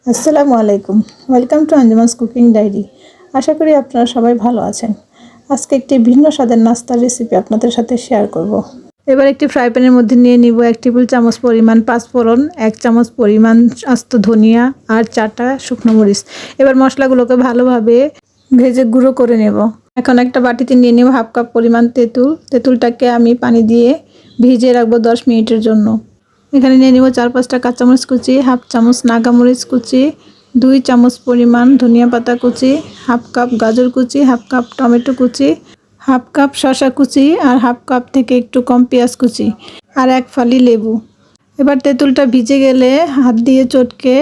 আসসালামু আলাইকুম। Welcome to Anjuman's cooking diary. আশা করি আপনারা সবাই ভালো আছেন। আজকে একটি ভিন্ন স্বাদের নাস্তার রেসিপি আপনাদের সাথে শেয়ার করব। এবার একটি ফ্রাই প্যানের মধ্যে নিয়ে নিব 1 টেবিল চামচ পরিমাণ পাঁচফোড়ন, 1 চামচ পরিমাণ আস্ত ধনিয়া আর 4টা শুকনো মরিচ। এবার মশলাগুলোকে ভালোভাবে ভেজে গুঁড়ো করে নেব। এখন একটা বাটিতে নিয়ে নেব 1/2 কাপ পরিমাণ তেঁতুল। তেঁতুলটাকে আমি পানি দিয়ে ভিজিয়ে রাখবো 10 মিনিটের জন্য। এখানে নিয়ে নিব 4-5টা কাঁচামরিচ কুচি, 1/2 চামচ নাগামরিচ কুচি, 2 চামচ পরিমাণ ধনিয়া পাতা কুচি, 1/2 কাপ গাজর কুচি, 1/2 কাপ টমেটো কুচি, 1/2 কাপ শসা কুচি আর 1/2 কাপ থেকে একটু কম পেঁয়াজ কুচি আর 1 ফালি লেবু। এবার তেঁতুলটা ভিজে গেলে হাত দিয়ে চটকে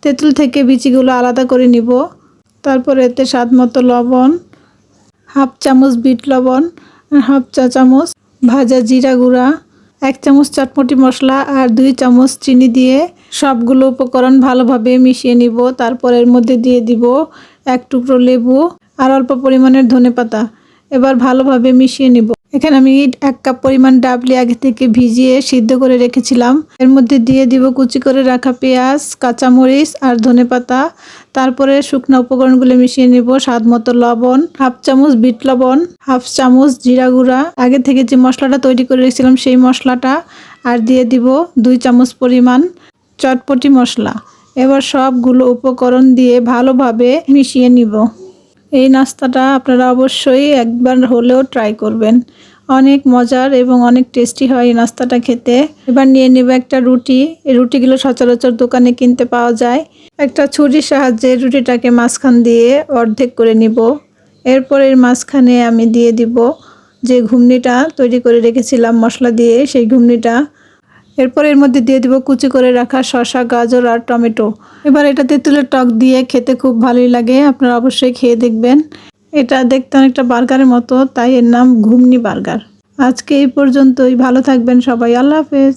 তেঁতুল থেকে বিচিগুলো আলাদা করে নিব। তারপর এতে স্বাদ মতো লবণ, 1/2 চামচ বিট লবণ, 1/2 চা চামচ ভাজা জিরা গুঁড়া, 1 চামচ চটপটি মশলা আর 2 চামচ চিনি দিয়ে সবগুলো উপকরণ ভালোভাবে মিশিয়ে নিব। তারপর এর মধ্যে দিয়ে দিব 1 টুকরো লেবু আর অল্প পরিমাণের ধনেপাতা। এবার ভালোভাবে মিশিয়ে নিব। এখানে আমি 1 কাপ পরিমাণ ডাবলি আগে থেকে ভিজিয়ে সিদ্ধ করে রেখেছিলাম। এর মধ্যে দিয়ে দিব কুচি করে রাখা পেঁয়াজ, কাঁচামরিচ আর ধনেপাতা। তারপরে শুকনো উপকরণগুলো মিশিয়ে নিব। স্বাদ মতো লবণ, 1/2 চামচ বিট লবণ, 1/2 চামচ জিরা গুঁড়া, আগে থেকে যে মশলাটা তৈরি করে রেখেছিলাম সেই মশলাটা, আর দিয়ে দিব 2 চামচ পরিমাণ চটপটি মশলা। এবার সবগুলো উপকরণ দিয়ে ভালোভাবে মিশিয়ে নিব। এই নাস্তাটা আপনারা অবশ্যই একবার হলেও ট্রাই করবেন। অনেক মজার এবং অনেক টেস্টি হয় এই নাস্তাটা খেতে। এবার নিয়ে নেব একটা রুটি। এই রুটিগুলো সচরাচর দোকানে কিনতে পাওয়া যায়। একটা ছুরির সাহায্যে রুটিটাকে মাঝখান দিয়ে অর্ধেক করে নিব। এরপর এর মাঝখানে আমি দিয়ে দিব যে ঘুগনিটা তৈরি করে রেখেছিলাম মশলা দিয়ে, সেই ঘুগনিটা। এরপর এর মধ্যে দিয়ে দিব কুচি করে রাখা শসা, গাজর আর টমেটো। এবার এটা তেঁতুলের টক দিয়ে খেতে খুব ভালোই লাগে, আপনারা অবশ্যই খেয়ে দেখবেন। এটা দেখতে অনেকটা বার্গারের মতো, তাই এর নাম ঘুগনি বার্গার। আজকে এই পর্যন্তই। ভালো থাকবেন সবাই। আল্লাহ হাফেজ।